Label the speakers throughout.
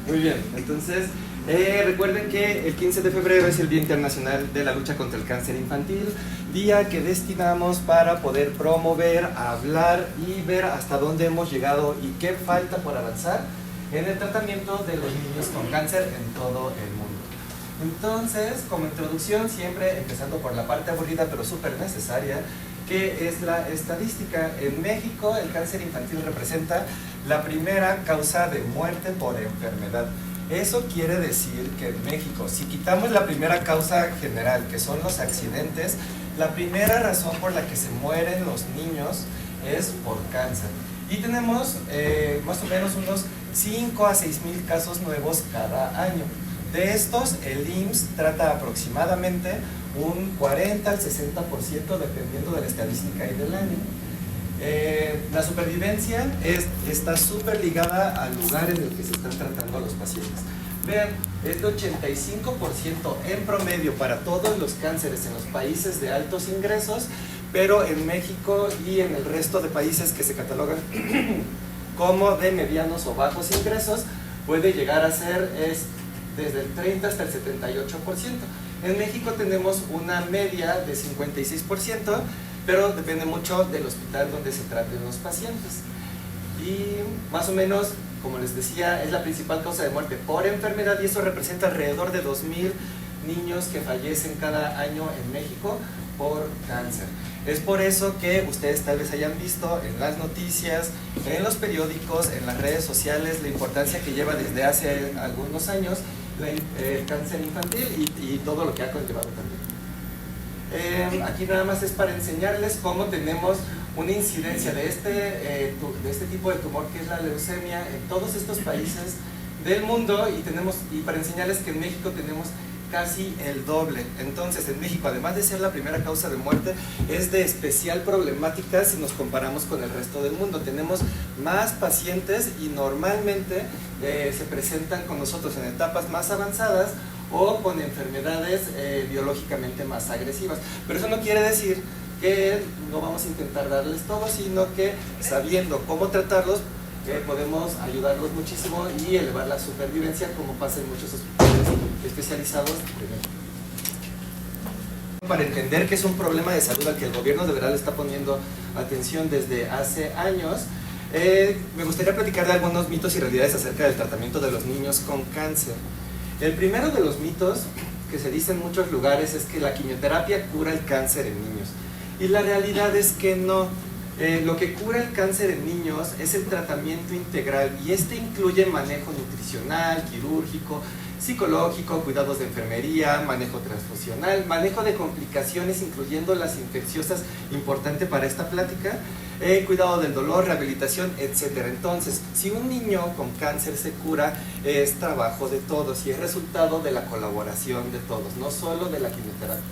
Speaker 1: Muy bien, entonces recuerden que el 15 de febrero es el Día Internacional de la Lucha contra el Cáncer Infantil, día que destinamos para poder promover, hablar y ver hasta dónde hemos llegado y qué falta por avanzar en el tratamiento de los niños con cáncer en todo el mundo. Entonces, como introducción, siempre empezando por la parte aburrida pero súper necesaria, que es la estadística. En México el cáncer infantil representa la primera causa de muerte por enfermedad. Eso quiere decir que en México, si quitamos la primera causa general, que son los accidentes, la primera razón por la que se mueren los niños es por cáncer. Y tenemos más o menos unos 5 a 6 mil casos nuevos cada año. De estos, el IMSS trata aproximadamente un 40 al 60% dependiendo de la estadística y del año. La supervivencia está súper ligada al lugar en el que se están tratando a los pacientes. Vean, es de 85% en promedio para todos los cánceres en los países de altos ingresos, pero en México y en el resto de países que se catalogan como de medianos o bajos ingresos, puede llegar a ser desde el 30 hasta el 78%. En México tenemos una media de 56%, pero depende mucho del hospital donde se traten los pacientes. Y más o menos, como les decía, es la principal causa de muerte por enfermedad y eso representa alrededor de 2,000 niños que fallecen cada año en México por cáncer. Es por eso que ustedes tal vez hayan visto en las noticias, en los periódicos, en las redes sociales, la importancia que lleva desde hace algunos años el cáncer infantil y todo lo que ha conllevado también. Aquí nada más es para enseñarles cómo tenemos una incidencia de este tipo de tumor que es la leucemia en todos estos países del mundo y para enseñarles que en México tenemos casi el doble. Entonces en México, además de ser la primera causa de muerte, es de especial problemática si nos comparamos con el resto del mundo. Tenemos más pacientes y normalmente se presentan con nosotros en etapas más avanzadas o con enfermedades biológicamente más agresivas. Pero eso no quiere decir que no vamos a intentar darles todo, sino que sabiendo cómo tratarlos, podemos ayudarlos muchísimo y elevar la supervivencia, como pasa en muchos hospitales especializados. Para entender que es un problema de salud al que el gobierno de verdad le está poniendo atención desde hace años, me gustaría platicar de algunos mitos y realidades acerca del tratamiento de los niños con cáncer. El primero de los mitos que se dice en muchos lugares es que la quimioterapia cura el cáncer en niños. Y la realidad es que no. Lo que cura el cáncer en niños es el tratamiento integral y este incluye manejo nutricional, quirúrgico, psicológico, cuidados de enfermería, manejo transfusional, manejo de complicaciones incluyendo las infecciosas, importante para esta plática, cuidado del dolor, rehabilitación, etc. Entonces, si un niño con cáncer se cura, es trabajo de todos y es resultado de la colaboración de todos, no solo de la quimioterapia.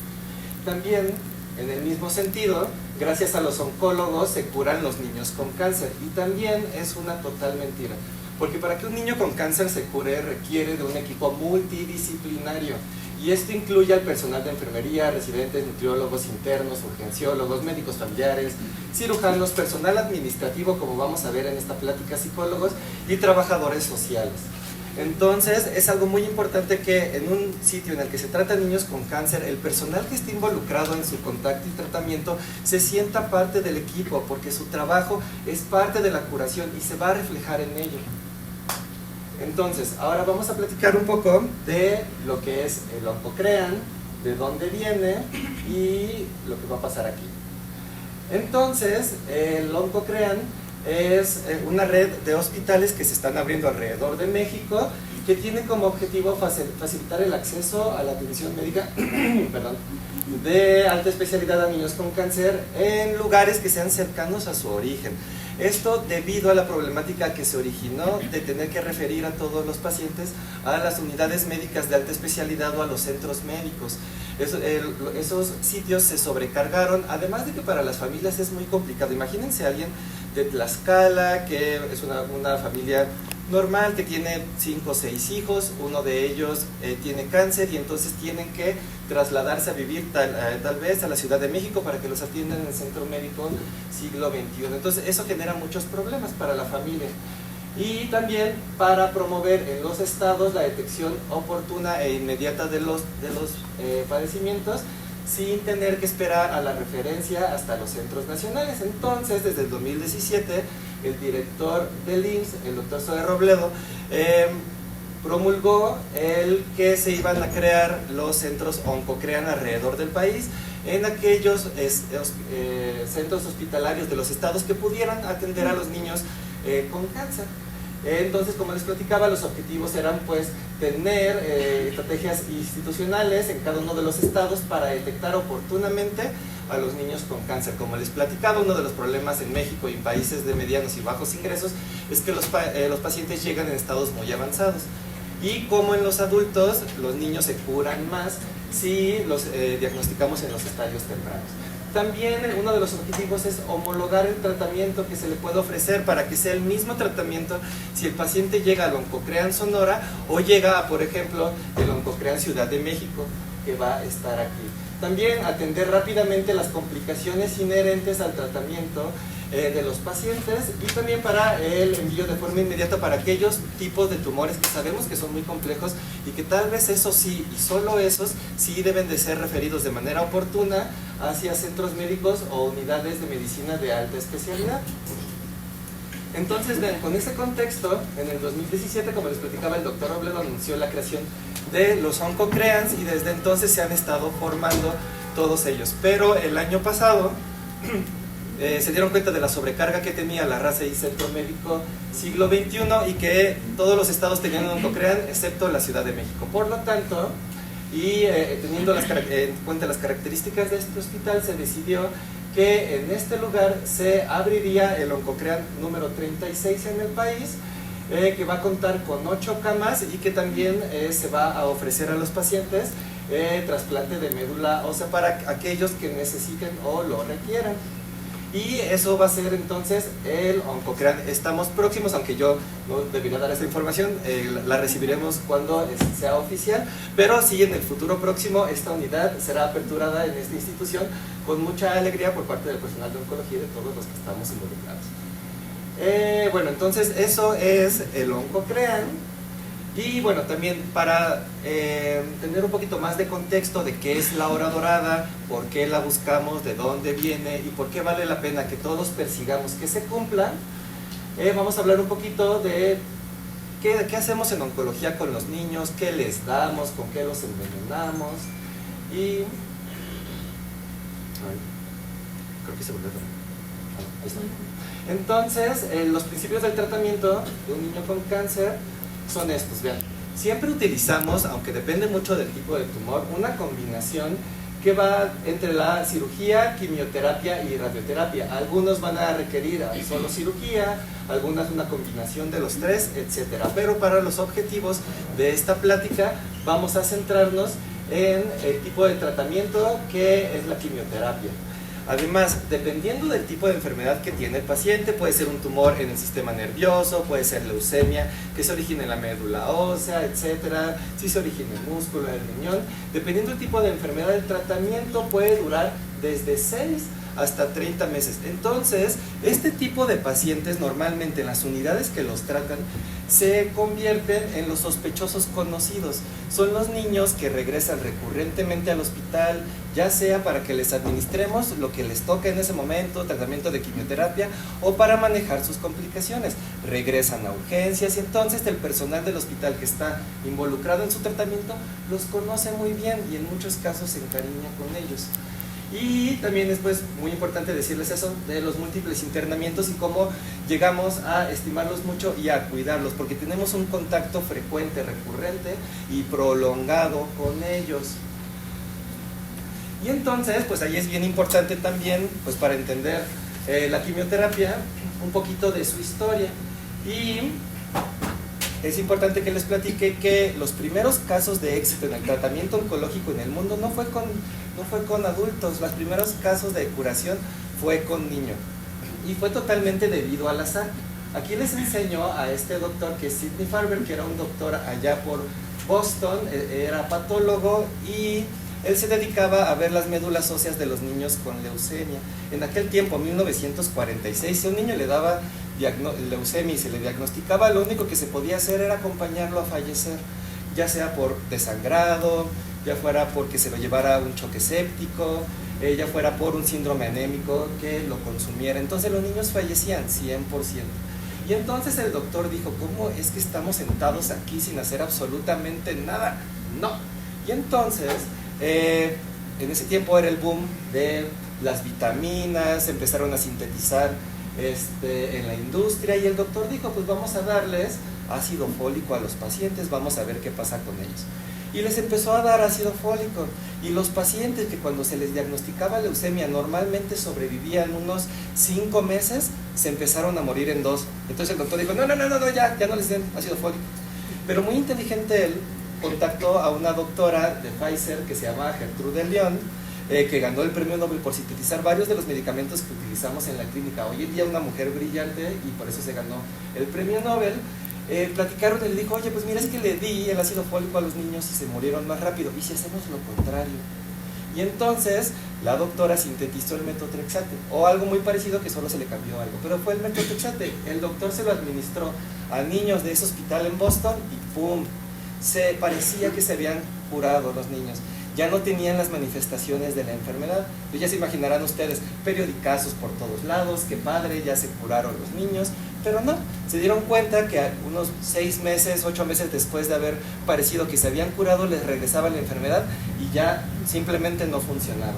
Speaker 1: También, en el mismo sentido, gracias a los oncólogos se curan los niños con cáncer y también es una total mentira, porque para que un niño con cáncer se cure requiere de un equipo multidisciplinario y esto incluye al personal de enfermería, residentes, nutriólogos internos, urgenciólogos, médicos familiares, cirujanos, personal administrativo, como vamos a ver en esta plática, psicólogos y trabajadores sociales. Entonces es algo muy importante que en un sitio en el que se trata niños con cáncer, el personal que esté involucrado en su contacto y tratamiento se sienta parte del equipo, porque su trabajo es parte de la curación y se va a reflejar en ello. Entonces, ahora vamos a platicar un poco de lo que es el Oncocrean, de dónde viene y lo que va a pasar aquí. Entonces, el Oncocrean es una red de hospitales que se están abriendo alrededor de México que tiene como objetivo facilitar el acceso a la atención médica perdón, de alta especialidad a niños con cáncer en lugares que sean cercanos a su origen. Esto debido a la problemática que se originó de tener que referir a todos los pacientes a las unidades médicas de alta especialidad o a los centros médicos. Esos sitios se sobrecargaron, además de que para las familias es muy complicado. Imagínense a alguien de Tlaxcala, que es una familia normal, que tiene 5 o 6 hijos, uno de ellos tiene cáncer y entonces tienen que trasladarse a vivir tal vez a la Ciudad de México para que los atiendan en el centro médico siglo XXI. Entonces eso genera muchos problemas para la familia. y también para promover en los estados la detección oportuna e inmediata de los padecimientos, sin tener que esperar a la referencia hasta los centros nacionales. Entonces, desde el 2017, el director del IMSS, el doctor Zoe Robledo, promulgó el que se iban a crear los centros OncoCrean alrededor del país, en aquellos centros hospitalarios de los estados que pudieran atender a los niños con cáncer. Entonces, como les platicaba, los objetivos eran pues tener estrategias institucionales en cada uno de los estados para detectar oportunamente a los niños con cáncer. Como les platicaba, uno de los problemas en México y en países de medianos y bajos ingresos es que los pacientes llegan en estados muy avanzados. Y como en los adultos, los niños se curan más si los diagnosticamos en los estadios tempranos. También uno de los objetivos es homologar el tratamiento que se le puede ofrecer para que sea el mismo tratamiento si el paciente llega al OncoCrean Sonora o llega, por ejemplo, el OncoCrean Ciudad de México, que va a estar aquí. También atender rápidamente las complicaciones inherentes al tratamiento de los pacientes, y también para el envío de forma inmediata para aquellos tipos de tumores que sabemos que son muy complejos y que tal vez esos sí, y solo esos, sí deben de ser referidos de manera oportuna hacia centros médicos o unidades de medicina de alta especialidad. Entonces, vean, con ese contexto, en el 2017, como les platicaba, el doctor Robledo anunció la creación de los OncoCreans y desde entonces se han estado formando todos ellos. Pero el año pasado se dieron cuenta de la sobrecarga que tenía la raza y centro médico siglo XXI y que todos los estados tenían un OncoCrean excepto la Ciudad de México. Por lo tanto, y teniendo en cuenta las características de este hospital, se decidió que en este lugar se abriría el OncoCrean número 36 en el país, que va a contar con 8 camas y que también se va a ofrecer a los pacientes trasplante de médula ósea para aquellos que necesiten o lo requieran. Y eso va a ser entonces el OncoCrean. Estamos próximos, aunque yo no debería dar esta información, la recibiremos cuando sea oficial, pero sí, en el futuro próximo esta unidad será aperturada en esta institución con mucha alegría por parte del personal de oncología y de todos los que estamos involucrados. Bueno, entonces eso es el OncoCrean. Y bueno, también para tener un poquito más de contexto de qué es la hora dorada, por qué la buscamos, de dónde viene y por qué vale la pena que todos persigamos que se cumpla, vamos a hablar un poquito de qué hacemos en oncología con los niños, qué les damos, con qué los envenenamos y... creo que se volvió a... ahí está. Entonces, los principios del tratamiento de un niño con cáncer son estos, vean. Siempre utilizamos, aunque depende mucho del tipo de tumor, una combinación que va entre la cirugía, quimioterapia y radioterapia. Algunos van a requerir solo cirugía, algunas una combinación de los tres, etc. Pero para los objetivos de esta plática vamos a centrarnos en el tipo de tratamiento que es la quimioterapia. Además, dependiendo del tipo de enfermedad que tiene el paciente, puede ser un tumor en el sistema nervioso, puede ser leucemia que se origina en la médula ósea, etcétera, si se origina en el músculo, en el riñón. Dependiendo del tipo de enfermedad, el tratamiento puede durar desde 6 hasta 30 meses. Entonces, este tipo de pacientes normalmente en las unidades que los tratan se convierten en los sospechosos conocidos. Son los niños que regresan recurrentemente al hospital, ya sea para que les administremos lo que les toca en ese momento, tratamiento de quimioterapia, o para manejar sus complicaciones. Regresan a urgencias y entonces el personal del hospital que está involucrado en su tratamiento los conoce muy bien y en muchos casos se encariña con ellos. Y también es pues muy importante decirles eso de los múltiples internamientos y cómo llegamos a estimarlos mucho y a cuidarlos, porque tenemos un contacto frecuente, recurrente y prolongado con ellos. Y entonces, pues ahí es bien importante también, pues para entender la quimioterapia, un poquito de su historia. Y es importante que les platique que los primeros casos de éxito en el tratamiento oncológico en el mundo no fue con adultos. Los primeros casos de curación fue con niños. Y fue totalmente debido al azar. Aquí les enseño a este doctor que es Sidney Farber, que era un doctor allá por Boston, era patólogo y él se dedicaba a ver las médulas óseas de los niños con leucemia. En aquel tiempo, 1946, si a un niño le daba leucemia y se le diagnosticaba, lo único que se podía hacer era acompañarlo a fallecer, ya sea por desangrado, ya fuera porque se lo llevara a un choque séptico, ya fuera por un síndrome anémico que lo consumiera. Entonces los niños fallecían 100%. Y entonces el doctor dijo, ¿cómo es que estamos sentados aquí sin hacer absolutamente nada? No. Y entonces, en ese tiempo era el boom de las vitaminas, empezaron a sintetizar en la industria, y el doctor dijo, pues vamos a darles ácido fólico a los pacientes, vamos a ver qué pasa con ellos. Y les empezó a dar ácido fólico, y los pacientes que cuando se les diagnosticaba leucemia normalmente sobrevivían unos 5 meses, se empezaron a morir en 2. Entonces el doctor dijo, no, ya no les den ácido fólico. Pero muy inteligente él, contactó a una doctora de Pfizer que se llama Gertrude León, que ganó el premio Nobel por sintetizar varios de los medicamentos que utilizamos en la clínica. Hoy en día una mujer brillante, y por eso se ganó el premio Nobel. Platicaron y le dijo, oye, pues mira, es que le di el ácido fólico a los niños y se murieron más rápido, ¿y si hacemos lo contrario? Y entonces la doctora sintetizó el metotrexate, o algo muy parecido que solo se le cambió algo, pero fue el metotrexate. El doctor se lo administró a niños de ese hospital en Boston y ¡pum! Se parecía que se habían curado los niños, ya no tenían las manifestaciones de la enfermedad. Pues ya se imaginarán ustedes, periodicazos por todos lados, qué padre, ya se curaron los niños. Pero no, se dieron cuenta que unos 6 meses, 8 meses después de haber parecido que se habían curado, les regresaba la enfermedad y ya simplemente no funcionaba.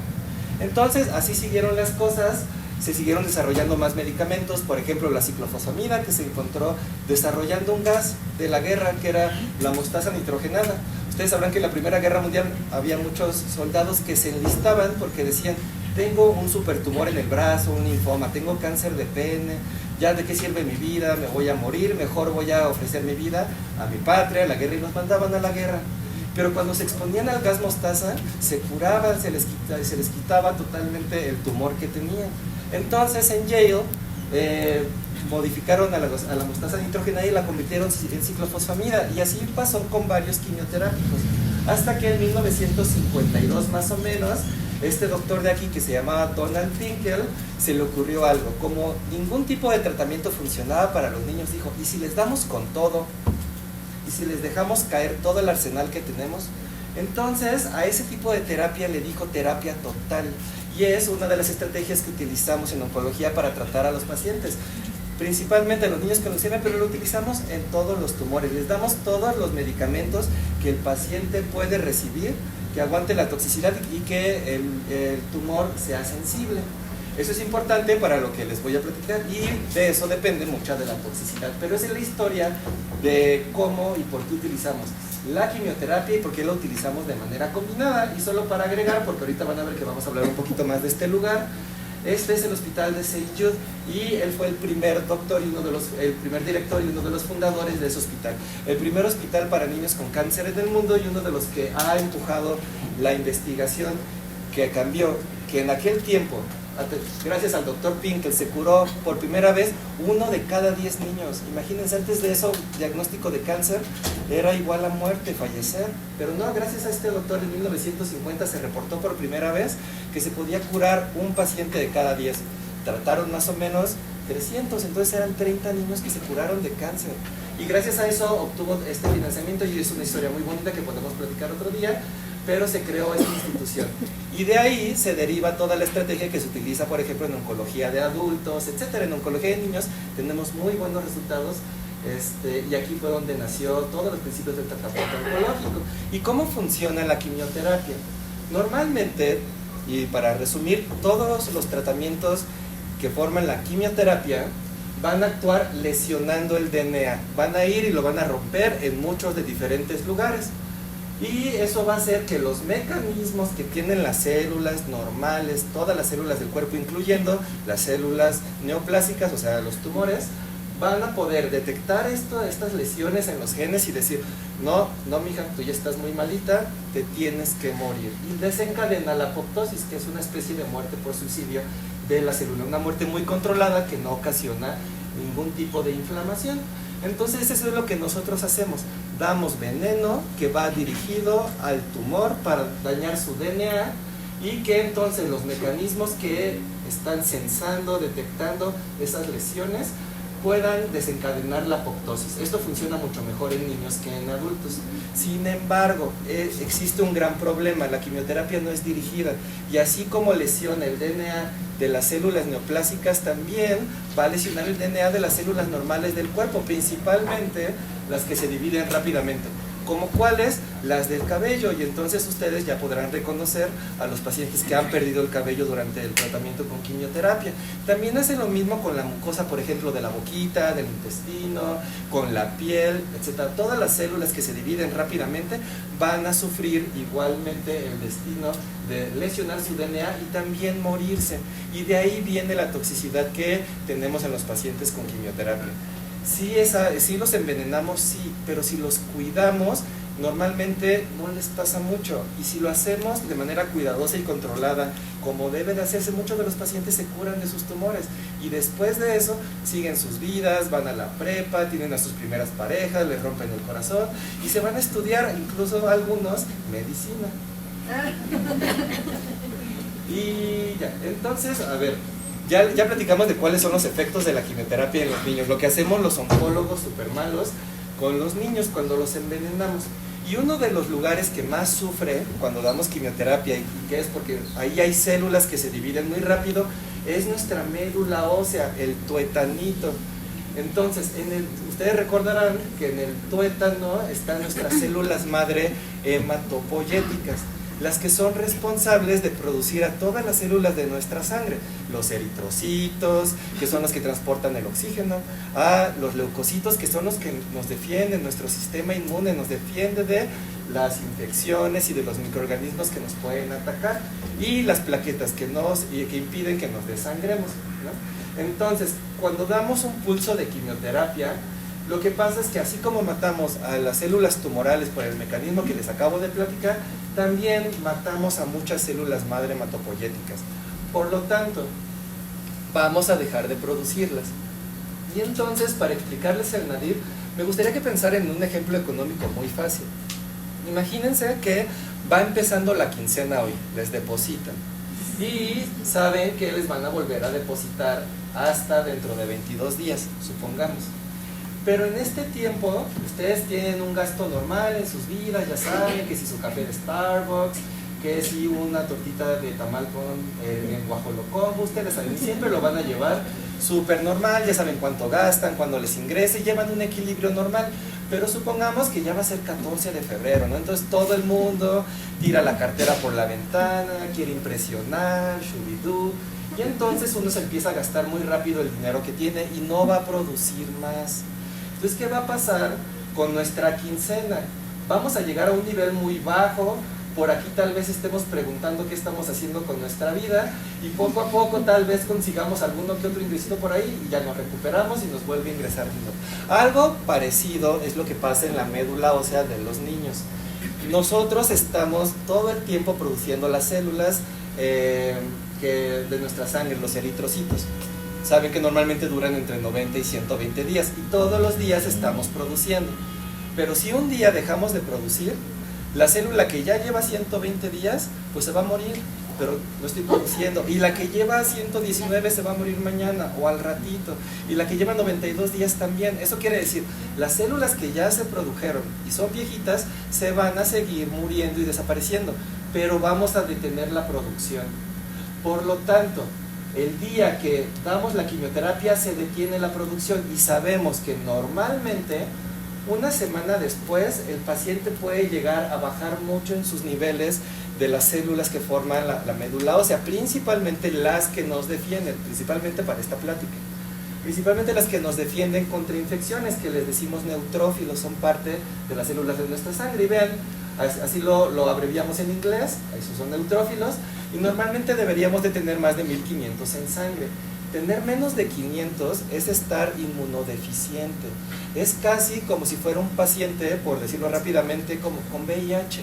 Speaker 1: Entonces así siguieron las cosas, se siguieron desarrollando más medicamentos, por ejemplo la ciclofosfamida, que se encontró desarrollando un gas de la guerra que era la mostaza nitrogenada. Ustedes sabrán que en la Primera Guerra Mundial había muchos soldados que se enlistaban porque decían, tengo un supertumor en el brazo, un linfoma, tengo cáncer de pene, ya de qué sirve mi vida, me voy a morir, mejor voy a ofrecer mi vida a mi patria, a la guerra, y los mandaban a la guerra. Pero cuando se exponían al gas mostaza, se curaban, se les quitaba totalmente el tumor que tenían. Entonces en Yale modificaron a la mostaza nitrogenada y la convirtieron en ciclofosfamida, y así pasó con varios quimioterápicos, hasta que en 1952 más o menos, este doctor de aquí que se llamaba Donald Finkel, se le ocurrió algo. Como ningún tipo de tratamiento funcionaba para los niños, dijo, ¿y si les damos con todo? ¿Y si les dejamos caer todo el arsenal que tenemos? Entonces a ese tipo de terapia le dijo terapia total, y es una de las estrategias que utilizamos en oncología para tratar a los pacientes, principalmente a los niños con leucemia, pero lo utilizamos en todos los tumores. Les damos todos los medicamentos que el paciente puede recibir, que aguante la toxicidad y que el tumor sea sensible. Eso es importante para lo que les voy a platicar, y de eso depende mucha de la toxicidad. Pero esa es la historia de cómo y por qué utilizamos la quimioterapia y por qué la utilizamos de manera combinada. Y solo para agregar, porque ahorita van a ver que vamos a hablar un poquito más de este lugar, este es el hospital de St. Jude, y él fue el primer doctor y el primer director y uno de los fundadores de ese hospital. El primer hospital para niños con cáncer en el mundo, y uno de los que ha empujado la investigación que cambió, que en aquel tiempo, gracias al doctor Pinkel, se curó por primera vez 1 de cada 10 niños. Imagínense, antes de eso, diagnóstico de cáncer era igual a muerte, fallecer. Pero no, gracias a este doctor en 1950 se reportó por primera vez que se podía curar un paciente de cada 10. Trataron más o menos 300, entonces eran 30 niños que se curaron de cáncer. Y gracias a eso obtuvo este financiamiento, y es una historia muy bonita que podemos platicar otro día. Pero se creó esta institución, y de ahí se deriva toda la estrategia que se utiliza, por ejemplo, en oncología de adultos, etcétera. En oncología de niños tenemos muy buenos resultados, y aquí fue donde nació todos los principios del tratamiento oncológico. ¿Y cómo funciona la quimioterapia? Normalmente, y para resumir, todos los tratamientos que forman la quimioterapia van a actuar lesionando el DNA, van a ir y lo van a romper en muchos de diferentes lugares. Y eso va a hacer que los mecanismos que tienen las células normales, todas las células del cuerpo, incluyendo las células neoplásicas, o sea, los tumores, van a poder detectar estas lesiones en los genes y decir, no, mija, tú ya estás muy malita, te tienes que morir. Y desencadena la apoptosis, que es una especie de muerte por suicidio de la célula, una muerte muy controlada que no ocasiona ningún tipo de inflamación. Entonces eso es lo que nosotros hacemos, damos veneno que va dirigido al tumor para dañar su DNA, y que entonces los mecanismos que están sensando, detectando esas lesiones, puedan desencadenar la apoptosis. Esto funciona mucho mejor en niños que en adultos. Sin embargo, existe un gran problema: la quimioterapia no es dirigida, y así como lesiona el DNA de las células neoplásicas, también va a lesionar el DNA de las células normales del cuerpo, principalmente las que se dividen rápidamente, como cuáles, las del cabello. Y entonces ustedes ya podrán reconocer a los pacientes que han perdido el cabello durante el tratamiento con quimioterapia. También hace lo mismo con la mucosa, por ejemplo, de la boquita, del intestino, con la piel, etc. Todas las células que se dividen rápidamente van a sufrir igualmente el destino de lesionar su DNA y también morirse. Y de ahí viene la toxicidad que tenemos en los pacientes con quimioterapia. Si los envenenamos, sí, pero si los cuidamos, normalmente no les pasa mucho. Y si lo hacemos de manera cuidadosa y controlada, como debe de hacerse, muchos de los pacientes se curan de sus tumores. Y después de eso, siguen sus vidas, van a la prepa, tienen a sus primeras parejas, les rompen el corazón y se van a estudiar, incluso algunos, medicina. Y ya, entonces, a ver, ya platicamos de cuáles son los efectos de la quimioterapia en los niños, lo que hacemos los oncólogos súper malos con los niños cuando los envenenamos. Y uno de los lugares que más sufre cuando damos quimioterapia, y que es porque ahí hay células que se dividen muy rápido, es nuestra médula ósea, el tuetanito. Entonces, ustedes recordarán que en el tuétano están nuestras células madre hematopoyéticas, las que son responsables de producir a todas las células de nuestra sangre, los eritrocitos, que son los que transportan el oxígeno, a los leucocitos, que son los que nos defienden, nuestro sistema inmune nos defiende de las infecciones y de los microorganismos que nos pueden atacar, y las plaquetas que impiden que nos desangremos, ¿no? Entonces, cuando damos un pulso de quimioterapia, lo que pasa es que así como matamos a las células tumorales por el mecanismo que les acabo de platicar, también matamos a muchas células madre hematopoyéticas. Por lo tanto, vamos a dejar de producirlas. Y entonces, para explicarles el nadir, me gustaría que pensaran en un ejemplo económico muy fácil. Imagínense que va empezando la quincena hoy, les depositan. Y saben que les van a volver a depositar hasta dentro de 22 días, supongamos. Pero en este tiempo, ustedes tienen un gasto normal en sus vidas, ya saben que si su café de Starbucks, que si una tortita de tamal con guajolocombo, ustedes saben, siempre lo van a llevar súper normal, ya saben cuánto gastan, cuándo les ingrese, llevan un equilibrio normal. Pero supongamos que ya va a ser 14 de febrero, ¿no? Entonces todo el mundo tira la cartera por la ventana, quiere impresionar, shubidú, y entonces uno se empieza a gastar muy rápido el dinero que tiene y no va a producir más. Entonces, ¿qué va a pasar con nuestra quincena? Vamos a llegar a un nivel muy bajo. Por aquí tal vez estemos preguntando qué estamos haciendo con nuestra vida, y poco a poco tal vez consigamos alguno que otro ingresito por ahí y ya nos recuperamos y nos vuelve a ingresar dinero. Algo parecido es lo que pasa en la médula ósea de los niños. Nosotros estamos todo el tiempo produciendo las células de nuestra sangre, los eritrocitos. Saben que normalmente duran entre 90 y 120 días y todos los días estamos produciendo. Pero si un día dejamos de producir, la célula que ya lleva 120 días, pues se va a morir, pero no estoy produciendo. Y la que lleva 119 se va a morir mañana o al ratito. Y la que lleva 92 días también. Eso quiere decir, las células que ya se produjeron y son viejitas, se van a seguir muriendo y desapareciendo, pero vamos a detener la producción. Por lo tanto, el día que damos la quimioterapia se detiene la producción, y sabemos que normalmente una semana después el paciente puede llegar a bajar mucho en sus niveles de las células que forman la médula ósea, principalmente las que nos defienden, principalmente para esta plática, principalmente las que nos defienden contra infecciones, que les decimos neutrófilos, son parte de las células de nuestra sangre. Y vean, así lo abreviamos en inglés, esos son neutrófilos, y normalmente deberíamos de tener más de 1500 en sangre. Tener menos de 500 es estar inmunodeficiente. Es casi como si fuera un paciente, por decirlo rápidamente, como con VIH.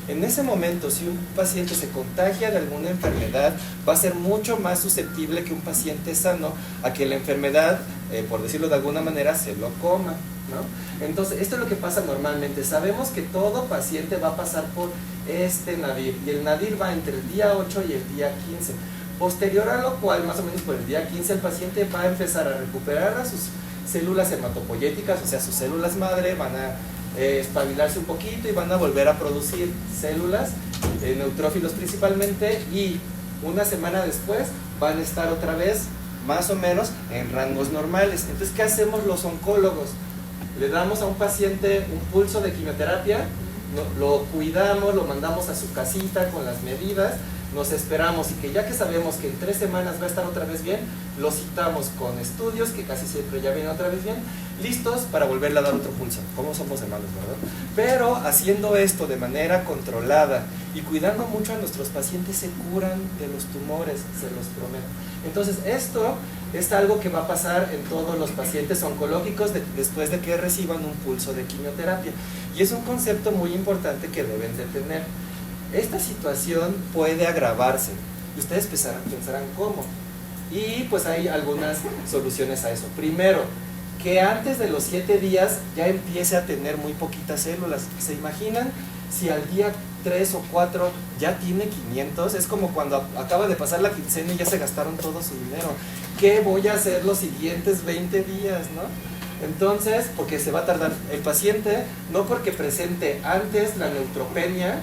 Speaker 1: En ese momento, si un paciente se contagia de alguna enfermedad, va a ser mucho más susceptible que un paciente sano a que la enfermedad, por decirlo de alguna manera, se lo coma, ¿no? Entonces, esto es lo que pasa normalmente. Sabemos que todo paciente va a pasar por este nadir, y el nadir va entre el día 8 y el día 15. Posterior a lo cual, más o menos por el día 15, el paciente va a empezar a recuperar a sus células hematopoyéticas, o sea, sus células madre van a espabilarse un poquito y van a volver a producir células, neutrófilos principalmente, y una semana después van a estar otra vez más o menos en rangos normales. Entonces, ¿qué hacemos los oncólogos? Le damos a un paciente un pulso de quimioterapia, lo cuidamos, lo mandamos a su casita con las medidas, nos esperamos, y que ya que sabemos que en 3 semanas va a estar otra vez bien, lo citamos con estudios que casi siempre ya vienen otra vez bien, listos para volverle a dar otro pulso. ¿Cómo somos de malos, verdad? Pero haciendo esto de manera controlada y cuidando mucho a nuestros pacientes, se curan de los tumores, se los prometo. Entonces, esto es algo que va a pasar en todos los pacientes oncológicos después de que reciban un pulso de quimioterapia. Y es un concepto muy importante que deben de tener. Esta situación puede agravarse y ustedes pensarán cómo. Y pues hay algunas soluciones a eso. Primero, que antes de los 7 días ya empiece a tener muy poquitas células. ¿Se imaginan si al día 3 o 4 ya tiene 500? Es como cuando acaba de pasar la quincena y ya se gastaron todo su dinero. ¿Qué voy a hacer los siguientes 20 días, no? Entonces, porque se va a tardar el paciente, no porque presente antes la neutropenia,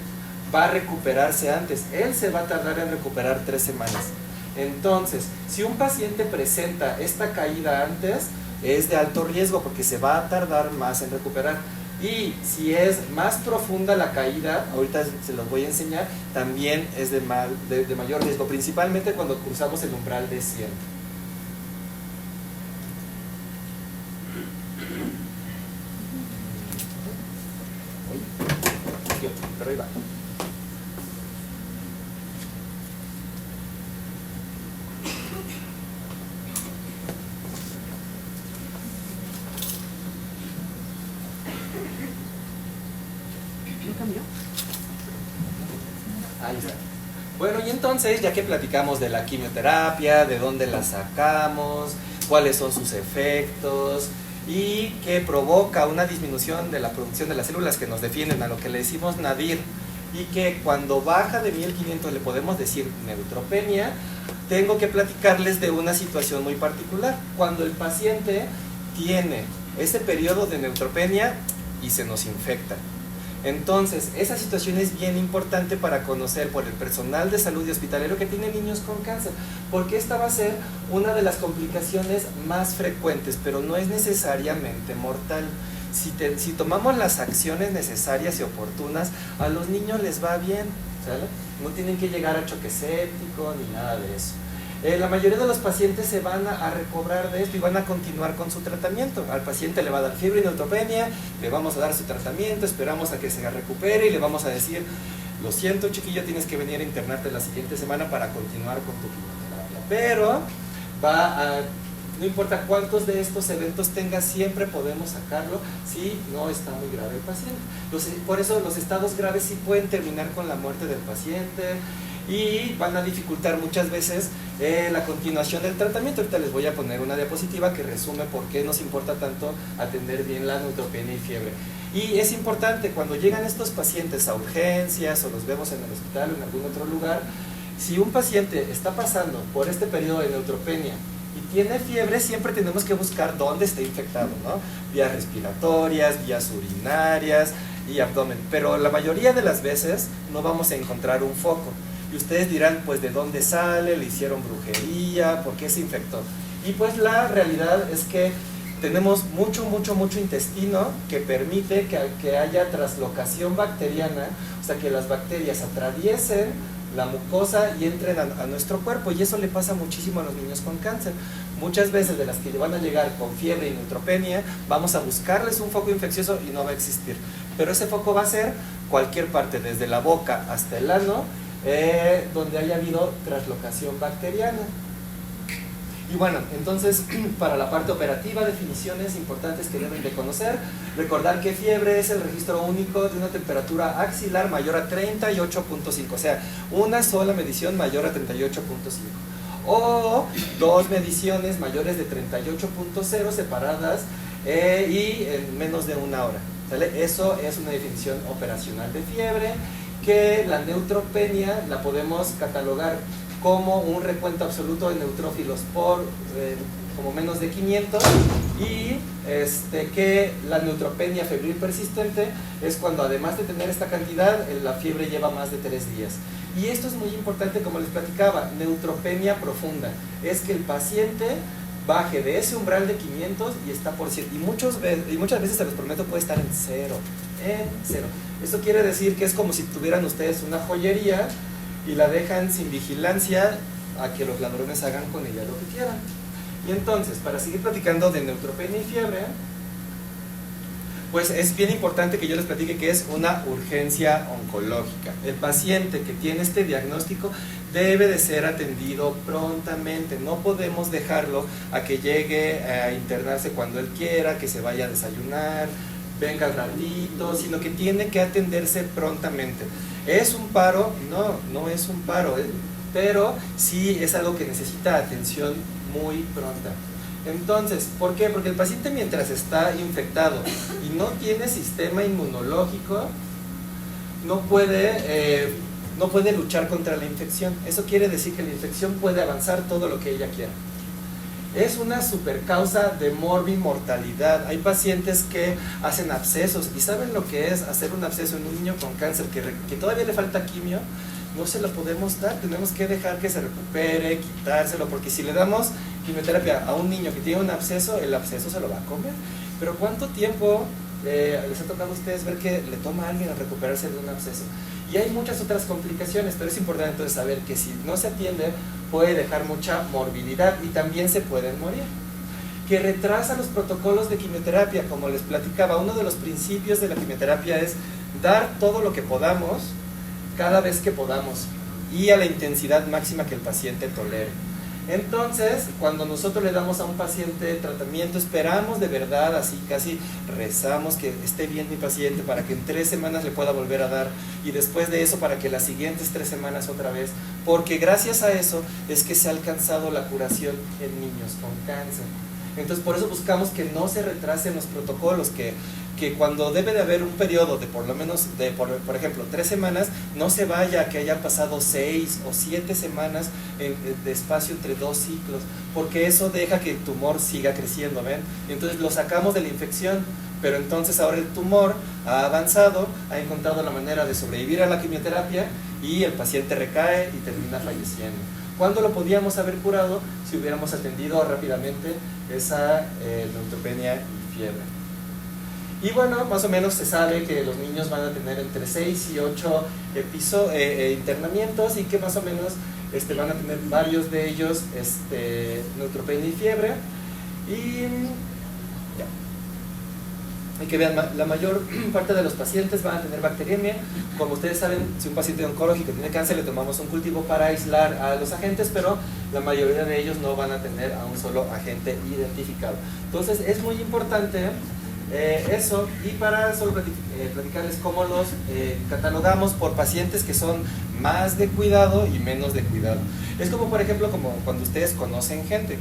Speaker 1: va a recuperarse antes. Él se va a tardar en recuperar 3 semanas. Entonces, si un paciente presenta esta caída antes, es de alto riesgo porque se va a tardar más en recuperar. Y si es más profunda la caída, ahorita se los voy a enseñar, también es de mayor riesgo, principalmente cuando cruzamos el umbral de 100. Pero ahí va.
Speaker 2: ¿No cambió?
Speaker 1: Ahí está. Bueno, y entonces, ya que platicamos de la quimioterapia, de dónde la sacamos, cuáles son sus efectos, y que provoca una disminución de la producción de las células que nos defienden, a lo que le decimos nadir, y que cuando baja de 1500 le podemos decir neutropenia, tengo que platicarles de una situación muy particular. Cuando el paciente tiene ese periodo de neutropenia y se nos infecta. Entonces, esa situación es bien importante para conocer por el personal de salud y hospitalario que tiene niños con cáncer, porque esta va a ser una de las complicaciones más frecuentes, pero no es necesariamente mortal. Si tomamos las acciones necesarias y oportunas, a los niños les va bien, ¿sale? No tienen que llegar a choque séptico ni nada de eso. La mayoría de los pacientes se van a recobrar de esto y van a continuar con su tratamiento. Al paciente le va a dar fiebre y neutropenia, le vamos a dar su tratamiento, esperamos a que se recupere y le vamos a decir: lo siento, chiquillo, tienes que venir a internarte la siguiente semana para continuar con tu quimioterapia. Pero no importa cuántos de estos eventos tenga, siempre podemos sacarlo si no está muy grave el paciente. Por eso los estados graves sí pueden terminar con la muerte del paciente y van a dificultar muchas veces la continuación del tratamiento. Ahorita les voy a poner una diapositiva que resume por qué nos importa tanto atender bien la neutropenia y fiebre. Y es importante, cuando llegan estos pacientes a urgencias o los vemos en el hospital o en algún otro lugar, si un paciente está pasando por este periodo de neutropenia y tiene fiebre, siempre tenemos que buscar dónde está infectado, ¿no? Vías respiratorias, vías urinarias y abdomen. Pero la mayoría de las veces no vamos a encontrar un foco. Y ustedes dirán, pues, ¿de dónde sale? ¿Le hicieron brujería? ¿Por qué se infectó? Y pues la realidad es que tenemos mucho intestino que permite que haya traslocación bacteriana, o sea, que las bacterias atraviesen la mucosa y entren a nuestro cuerpo, y eso le pasa muchísimo a los niños con cáncer. Muchas veces de las que van a llegar con fiebre y neutropenia, vamos a buscarles un foco infeccioso y no va a existir. Pero ese foco va a ser cualquier parte, desde la boca hasta el ano, donde haya habido traslocación bacteriana. Y bueno, entonces, para la parte operativa, definiciones importantes que deben de conocer: recordar que fiebre es el registro único de una temperatura axilar mayor a 38.5, o sea, una sola medición mayor a 38.5, o 2 mediciones mayores de 38.0 separadas y en menos de 1 hora, ¿sale? Eso es una definición operacional de fiebre, que la neutropenia la podemos catalogar como un recuento absoluto de neutrófilos por como menos de 500, y que la neutropenia febril persistente es cuando además de tener esta cantidad, la fiebre lleva más de 3 días. Y esto es muy importante, como les platicaba, neutropenia profunda, es que el paciente baje de ese umbral de 500 y está por 100, y muchas veces, se los prometo, puede estar en cero. Esto quiere decir que es como si tuvieran ustedes una joyería y la dejan sin vigilancia a que los ladrones hagan con ella lo que quieran. Y entonces, para seguir platicando de neutropenia y fiebre, pues es bien importante que yo les platique que es una urgencia oncológica. El paciente que tiene este diagnóstico debe de ser atendido prontamente. No podemos dejarlo a que llegue a internarse cuando él quiera, que se vaya a desayunar, venga al ratito, sino que tiene que atenderse prontamente. ¿Es un paro? No, no es un paro, pero sí es algo que necesita atención muy pronta. Entonces, ¿por qué? Porque el paciente, mientras está infectado y no tiene sistema inmunológico, no puede luchar contra la infección. Eso quiere decir que la infección puede avanzar todo lo que ella quiera. Es una supercausa de morbimortalidad. Hay pacientes que hacen abscesos, y ¿saben lo que es hacer un absceso en un niño con cáncer que todavía le falta quimio? No se lo podemos dar, tenemos que dejar que se recupere, quitárselo, porque si le damos quimioterapia a un niño que tiene un absceso, el absceso se lo va a comer. Pero ¿cuánto tiempo les ha tocado a ustedes ver que le toma a alguien a recuperarse de un absceso? Y hay muchas otras complicaciones, pero es importante entonces saber que si no se atiende puede dejar mucha morbilidad y también se pueden morir. Que retrasa los protocolos de quimioterapia, como les platicaba. Uno de los principios de la quimioterapia es dar todo lo que podamos cada vez que podamos y a la intensidad máxima que el paciente tolere. Entonces, cuando nosotros le damos a un paciente tratamiento, esperamos de verdad, así casi rezamos que esté bien mi paciente para que en 3 semanas le pueda volver a dar, y después de eso para que las siguientes 3 semanas otra vez, porque gracias a eso es que se ha alcanzado la curación en niños con cáncer. Entonces, por eso buscamos que no se retrasen los protocolos, que cuando debe de haber un periodo de por lo menos, por ejemplo, 3 semanas, no se vaya a que haya pasado 6 o 7 semanas de espacio entre 2 ciclos, porque eso deja que el tumor siga creciendo, ¿ven? Entonces lo sacamos de la infección, pero entonces ahora el tumor ha avanzado, ha encontrado la manera de sobrevivir a la quimioterapia y el paciente recae y termina falleciendo. ¿Cuándo lo podíamos haber curado? Si hubiéramos atendido rápidamente esa neutropenia y fiebre. Y bueno, más o menos se sabe que los niños van a tener entre 6 y 8 internamientos, y que más o menos van a tener varios de ellos neutropenia y fiebre. Y ya. Y que vean, la mayor parte de los pacientes van a tener bacteriemia. Como ustedes saben, si un paciente oncológico tiene cáncer, le tomamos un cultivo para aislar a los agentes, pero la mayoría de ellos no van a tener a un solo agente identificado. Entonces es muy importante eso, y para solo platicarles cómo los catalogamos por pacientes que son más de cuidado y menos de cuidado. Es como, por ejemplo, como cuando ustedes conocen gente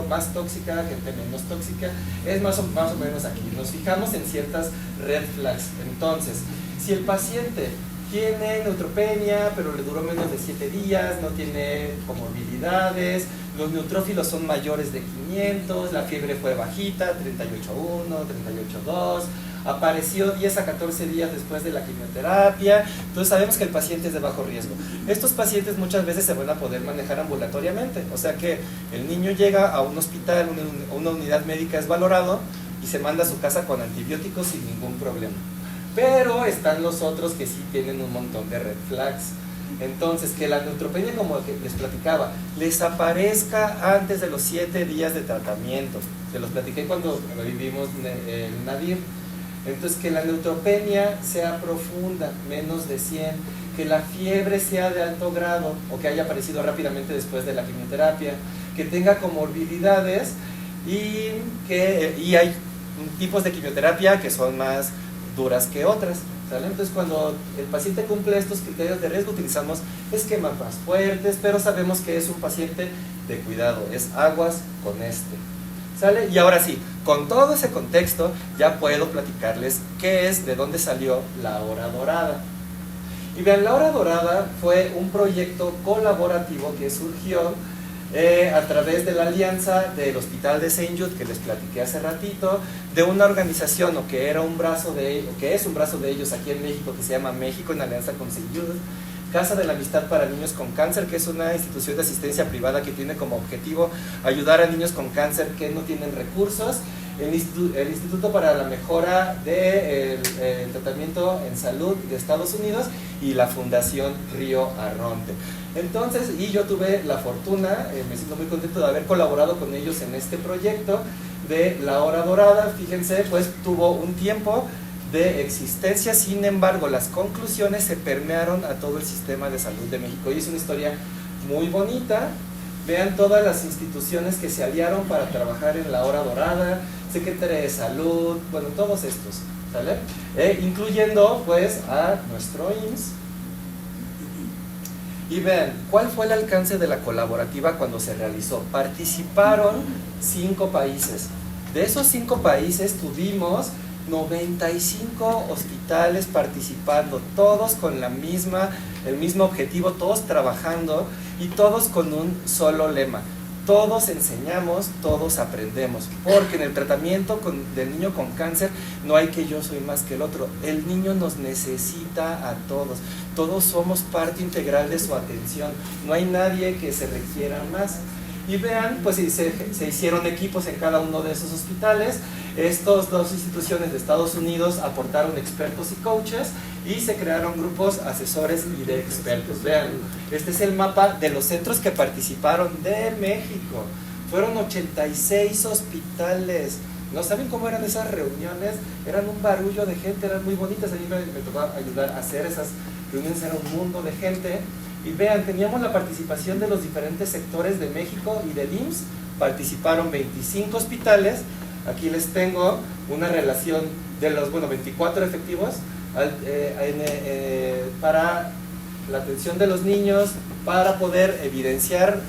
Speaker 1: más tóxica, gente menos tóxica. Es más o menos aquí. Nos fijamos en ciertas red flags. Entonces, si el paciente tiene neutropenia, pero le duró menos de 7 días, no tiene comorbilidades, los neutrófilos son mayores de 500, la fiebre fue bajita, 38.1, 38.2, apareció 10 a 14 días después de la quimioterapia, entonces sabemos que el paciente es de bajo riesgo. Estos pacientes muchas veces se van a poder manejar ambulatoriamente, o sea que el niño llega a un hospital, una unidad médica, es valorado y se manda a su casa con antibióticos sin ningún problema. Pero están los otros que sí tienen un montón de red flags. Entonces, que la neutropenia, como les platicaba, les aparezca antes de los 7 días de tratamiento. Se los platiqué cuando vivimos en Nadir. Entonces, que la neutropenia sea profunda, menos de 100, que la fiebre sea de alto grado o que haya aparecido rápidamente después de la quimioterapia, que tenga comorbilidades, y hay tipos de quimioterapia que son más duras que otras, ¿sale? Entonces, cuando el paciente cumple estos criterios de riesgo, utilizamos esquemas más fuertes, pero sabemos que es un paciente de cuidado, es aguas con ¿sale? Y ahora sí, con todo ese contexto, ya puedo platicarles qué es, de dónde salió la Hora Dorada. Y vean, la Hora Dorada fue un proyecto colaborativo que surgió a través de la alianza del Hospital de St. Jude, que les platiqué hace ratito, de una organización, o que era un brazo de ellos, que es un brazo de ellos aquí en México, que se llama México en alianza con St. Jude, Casa de la Amistad para Niños con Cáncer, que es una institución de asistencia privada que tiene como objetivo ayudar a niños con cáncer que no tienen recursos, el Instituto para la Mejora del Tratamiento en Salud de Estados Unidos y la Fundación Río Arronte. Entonces, y yo tuve la fortuna, me siento muy contento de haber colaborado con ellos en este proyecto de La Hora Dorada. Fíjense, pues tuvo un tiempo de existencia, sin embargo las conclusiones se permearon a todo el sistema de salud de México y es una historia muy bonita. Vean todas las instituciones que se aliaron para trabajar en La Hora Dorada, Secretaría de Salud, bueno, todos estos, ¿sale? Incluyendo pues a nuestro IMSS. Y vean, ¿cuál fue el alcance de la colaborativa cuando se realizó? Participaron 5 países. De esos 5 países tuvimos 95 hospitales participando, todos con el mismo objetivo, todos trabajando y todos con un solo lema: todos enseñamos, todos aprendemos, porque en el tratamiento del niño con cáncer no hay que yo soy más que el otro, el niño nos necesita a todos, todos somos parte integral de su atención, no hay nadie que se requiera más. Y vean, pues se hicieron equipos en cada uno de esos hospitales. Estas 2 instituciones de Estados Unidos aportaron expertos y coaches y se crearon grupos asesores y de expertos. Vean, este es el mapa de los centros que participaron de México. Fueron 86 hospitales. ¿No saben cómo eran esas reuniones? Eran un barullo de gente, eran muy bonitas. A mí me tocó ayudar a hacer esas reuniones, era un mundo de gente. Y vean, teníamos la participación de los diferentes sectores de México y del IMSS. Participaron 25 hospitales. Aquí les tengo una relación de los 24 efectivos para la atención de los niños, para poder evidenciar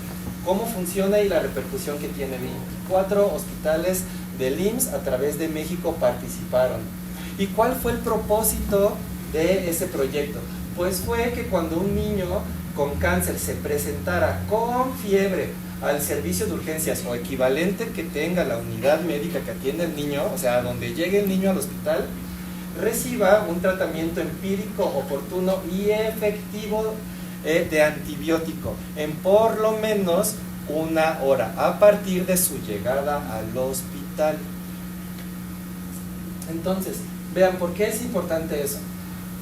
Speaker 1: cómo funciona y la repercusión que tiene. 24 hospitales del IMSS a través de México participaron. ¿Y cuál fue el propósito de ese proyecto? Pues fue que cuando un niño con cáncer se presentara con fiebre al servicio de urgencias o equivalente que tenga la unidad médica que atiende al niño, o sea, donde llegue el niño al hospital, reciba un tratamiento empírico, oportuno y efectivo de antibiótico en por lo menos 1 hora a partir de su llegada al hospital. Entonces, vean, ¿por qué es importante eso?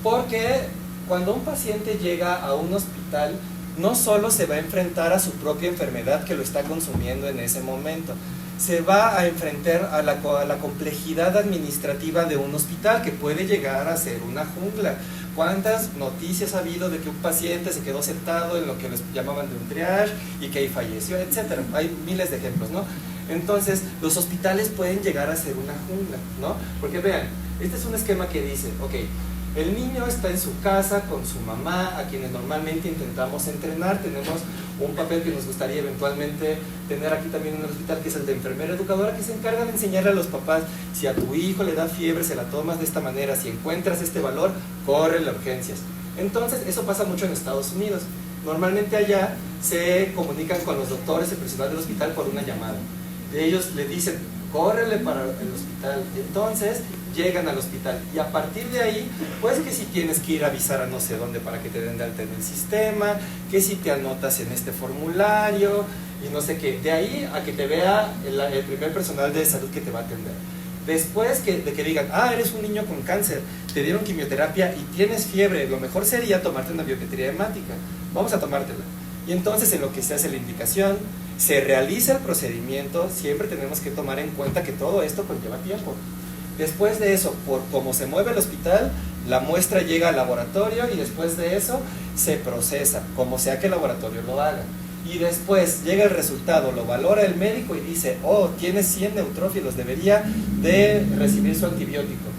Speaker 1: Porque cuando un paciente llega a un hospital, no solo se va a enfrentar a su propia enfermedad que lo está consumiendo en ese momento, se va a enfrentar a la complejidad administrativa de un hospital que puede llegar a ser una jungla. ¿Cuántas noticias ha habido de que un paciente se quedó sentado en lo que les llamaban de un triage y que ahí falleció, etcétera? Hay miles de ejemplos, ¿no? Entonces, los hospitales pueden llegar a ser una jungla, ¿no? Porque vean, este es un esquema que dice, ok, el niño está en su casa con su mamá, a quienes normalmente intentamos entrenar. Tenemos un papel que nos gustaría eventualmente tener aquí también en el hospital, que es el de enfermera educadora, que se encarga de enseñarle a los papás: si a tu hijo le da fiebre, se la tomas de esta manera, si encuentras este valor, corre a urgencias. Entonces, eso pasa mucho en Estados Unidos. Normalmente allá se comunican con los doctores, el personal del hospital, por una llamada. Ellos le dicen: córrele para el hospital. Entonces llegan al hospital y a partir de ahí, pues que si tienes que ir a avisar a no sé dónde para que te den de alta en el sistema, que si te anotas en este formulario y no sé qué, de ahí a que te vea el primer personal de salud que te va a atender. Después de que digan: ah, eres un niño con cáncer, te dieron quimioterapia y tienes fiebre, lo mejor sería tomarte una biometría hemática, vamos a tomártela. Y entonces, en lo que se hace la indicación, se realiza el procedimiento. Siempre tenemos que tomar en cuenta que todo esto conlleva tiempo. Después de eso, por cómo se mueve el hospital, la muestra llega al laboratorio y después de eso se procesa, como sea que el laboratorio lo haga. Y después llega el resultado, lo valora el médico y dice: oh, tiene 100 neutrófilos, debería de recibir su antibiótico.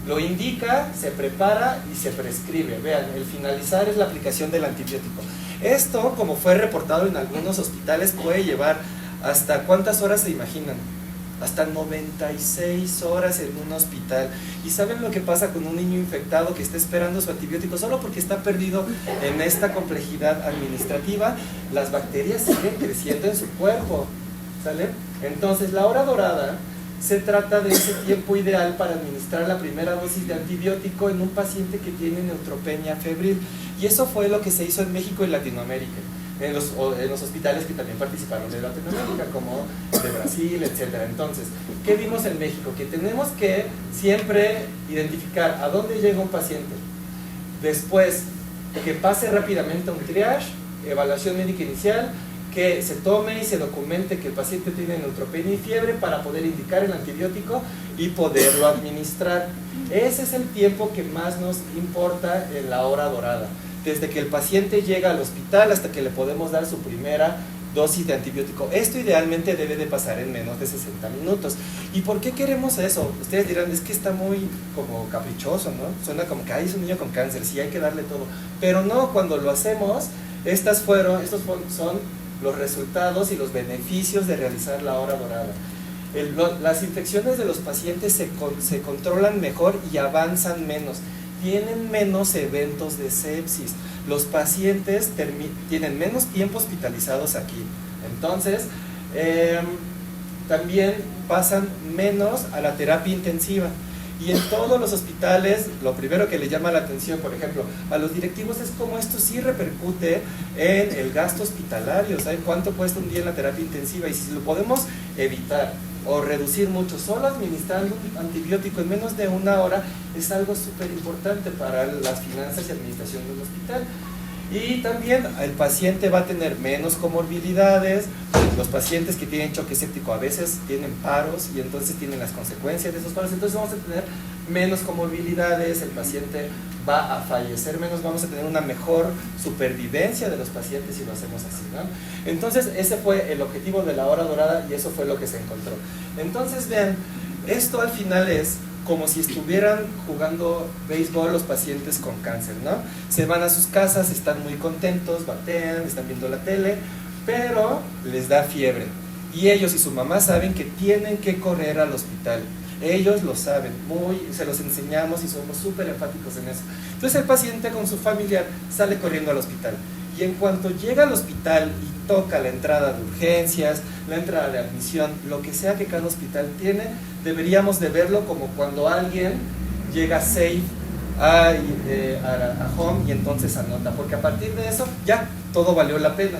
Speaker 1: Lo indica, se prepara y se prescribe. Vean, el finalizar es la aplicación del antibiótico. Esto, como fue reportado en algunos hospitales, puede llevar hasta ¿cuántas horas se imaginan? hasta 96 horas en un hospital. ¿Y saben lo que pasa con un niño infectado que está esperando su antibiótico? Solo porque está perdido en esta complejidad administrativa, las bacterias siguen creciendo en su cuerpo, ¿sale? Entonces la hora dorada se trata de ese tiempo ideal para administrar la primera dosis de antibiótico en un paciente que tiene neutropenia febril. Y eso fue lo que se hizo en México y Latinoamérica, en los hospitales que también participaron de Latinoamérica, como de Brasil, etc. Entonces, ¿qué vimos en México? Que tenemos que siempre identificar a dónde llega un paciente. Después, que pase rápidamente un triage, evaluación médica inicial, que se tome y se documente que el paciente tiene neutropenia y fiebre para poder indicar el antibiótico y poderlo administrar. Ese es el tiempo que más nos importa en la hora dorada, desde que el paciente llega al hospital hasta que le podemos dar su primera dosis de antibiótico. Esto idealmente debe de pasar en menos de 60 minutos. ¿Y por qué queremos eso? Ustedes dirán, es que está muy como caprichoso, ¿no? Suena como que es un niño con cáncer, sí hay que darle todo. Pero no, cuando lo hacemos, estos son los resultados y los beneficios de realizar la hora dorada. Las infecciones de los pacientes se controlan mejor y avanzan menos, tienen menos eventos de sepsis, los pacientes tienen menos tiempo hospitalizados aquí, entonces también pasan menos a la terapia intensiva. Y en todos los hospitales, lo primero que le llama la atención, por ejemplo, a los directivos es cómo esto sí repercute en el gasto hospitalario. ¿Saben cuánto cuesta un día en la terapia intensiva? Y si lo podemos evitar o reducir mucho, solo administrando un antibiótico en menos de una hora, es algo súper importante para las finanzas y administración de un hospital. Y también el paciente va a tener menos comorbilidades. Los pacientes que tienen choque séptico a veces tienen paros y entonces tienen las consecuencias de esos paros, entonces vamos a tener menos comorbilidades, el paciente va a fallecer menos, vamos a tener una mejor supervivencia de los pacientes si lo hacemos así, ¿no? Entonces ese fue el objetivo de la hora dorada y eso fue lo que se encontró. Entonces vean, esto al final es como si estuvieran jugando béisbol los pacientes con cáncer, ¿no? Se van a sus casas, están muy contentos, batean, están viendo la tele, pero les da fiebre. Y ellos y su mamá saben que tienen que correr al hospital. Ellos lo saben, se los enseñamos y somos súper enfáticos en eso. Entonces el paciente con su familiar sale corriendo al hospital. Y en cuanto llega al hospital y toca la entrada de urgencias, la entrada de admisión, lo que sea que cada hospital tiene, deberíamos de verlo como cuando alguien llega safe a home y entonces anota, porque a partir de eso ya todo valió la pena.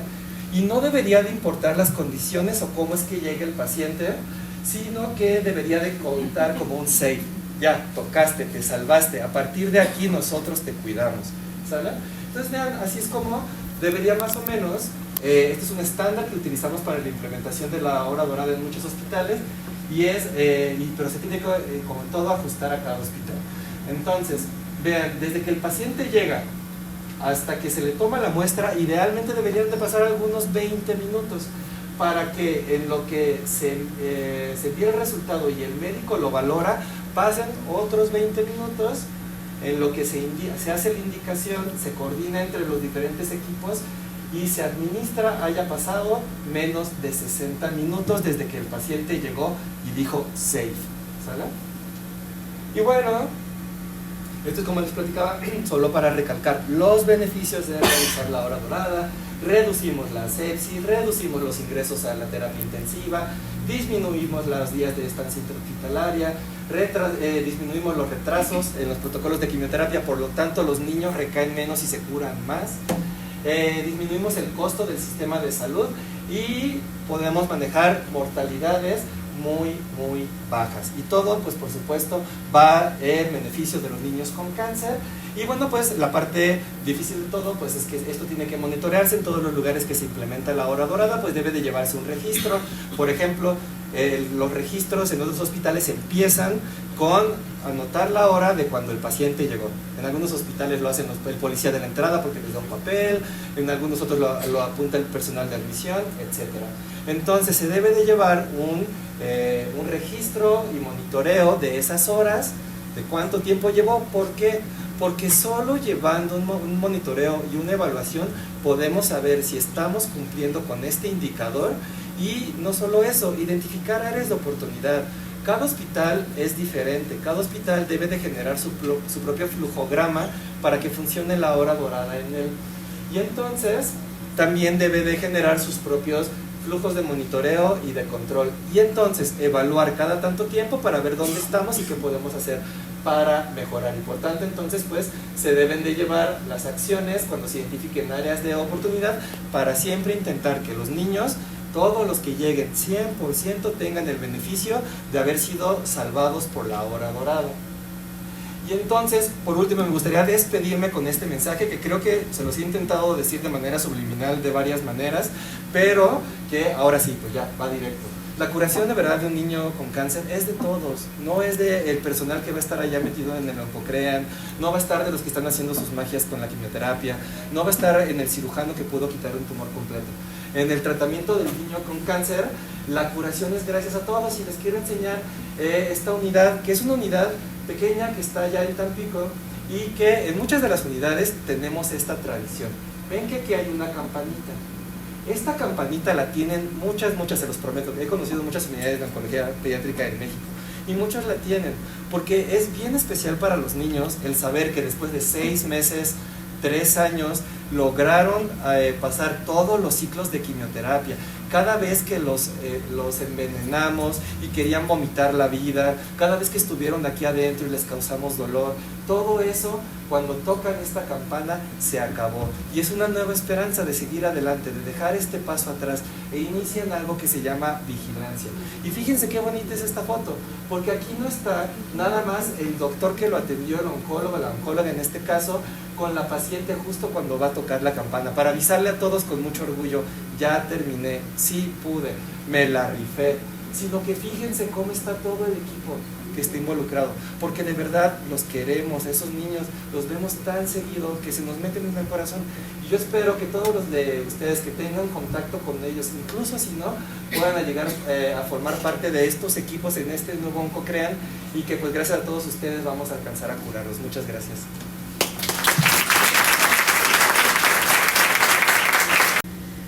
Speaker 1: Y no debería de importar las condiciones o cómo es que llegue el paciente, sino que debería de contar como un safe. Ya, tocaste, te salvaste, a partir de aquí nosotros te cuidamos, ¿sale? Entonces vean, así es como debería más o menos, este es un estándar que utilizamos para la implementación de la hora dorada en muchos hospitales, pero se tiene que, como todo, ajustar a cada hospital. Entonces, vean, desde que el paciente llega hasta que se le toma la muestra, idealmente deberían de pasar algunos 20 minutos para que en lo que se envía el resultado y el médico lo valora, pasen otros 20 minutos en lo que se hace la indicación, se coordina entre los diferentes equipos y se administra, haya pasado menos de 60 minutos desde que el paciente llegó y dijo safe, ¿sale? Y bueno, esto es como les platicaba, solo para recalcar los beneficios de realizar la hora dorada. Reducimos la sepsis, reducimos los ingresos a la terapia intensiva, disminuimos los días de estancia intrahospitalaria, disminuimos los retrasos en los protocolos de quimioterapia, por lo tanto los niños recaen menos y se curan más, disminuimos el costo del sistema de salud y podemos manejar mortalidades muy bajas, y todo pues por supuesto va en beneficio de los niños con cáncer. Y bueno, pues la parte difícil de todo pues es que esto tiene que monitorearse en todos los lugares que se implementa la hora dorada, pues debe de llevarse un registro. Por ejemplo, los registros en los hospitales empiezan con anotar la hora de cuando el paciente llegó. En algunos hospitales lo hacen el policía de la entrada porque les da un papel, en algunos otros lo apunta el personal de admisión, etc. Entonces se debe de llevar un registro y monitoreo de esas horas, de cuánto tiempo llevó. ¿Por qué? Porque solo llevando un monitoreo y una evaluación podemos saber si estamos cumpliendo con este indicador Y no solo eso, identificar áreas de oportunidad. Cada hospital es diferente, cada hospital debe de generar su propio flujograma para que funcione la hora dorada en él. Y entonces también debe de generar sus propios flujos de monitoreo y de control. Y entonces evaluar cada tanto tiempo para ver dónde estamos y qué podemos hacer para mejorar. Y por tanto, entonces, pues, se deben de llevar las acciones cuando se identifiquen áreas de oportunidad para siempre intentar que los niños, todos los que lleguen, 100% tengan el beneficio de haber sido salvados por la hora dorada. Y entonces, por último, me gustaría despedirme con este mensaje que creo que se los he intentado decir de manera subliminal de varias maneras, pero que ahora sí, pues ya, va directo. La curación de verdad de un niño con cáncer es de todos, no es del personal que va a estar allá metido en el Oncocrean, no va a estar de los que están haciendo sus magias con la quimioterapia, no va a estar en el cirujano que pudo quitar un tumor completo. En el tratamiento del niño con cáncer, la curación es gracias a todos, y les quiero enseñar esta unidad, que es una unidad pequeña que está allá en Tampico, y que en muchas de las unidades tenemos esta tradición. Ven que aquí hay una campanita. Esta campanita la tienen muchas, se los prometo, he conocido muchas unidades de oncología pediátrica en México, y muchos la tienen, porque es bien especial para los niños el saber que después de 6 meses, 3 años, lograron pasar todos los ciclos de quimioterapia. Cada vez que los envenenamos y querían vomitar la vida, cada vez que estuvieron aquí adentro y les causamos dolor, todo eso, cuando tocan esta campana, se acabó. Y es una nueva esperanza de seguir adelante, de dejar este paso atrás, e inician algo que se llama vigilancia. Y fíjense qué bonita es esta foto, porque aquí no está nada más el doctor que lo atendió, el oncólogo, la oncóloga en este caso, con la paciente justo cuando va a tocar la campana, para avisarle a todos con mucho orgullo: ya terminé, sí pude, me la rifé. Sino que fíjense cómo está todo el equipo que está involucrado, porque de verdad los queremos, esos niños los vemos tan seguido que se nos meten en el corazón. Y yo espero que todos los de ustedes que tengan contacto con ellos, incluso si no, puedan llegar a formar parte de estos equipos en este nuevo Oncocrean, y que pues gracias a todos ustedes vamos a alcanzar a curarlos. Muchas gracias.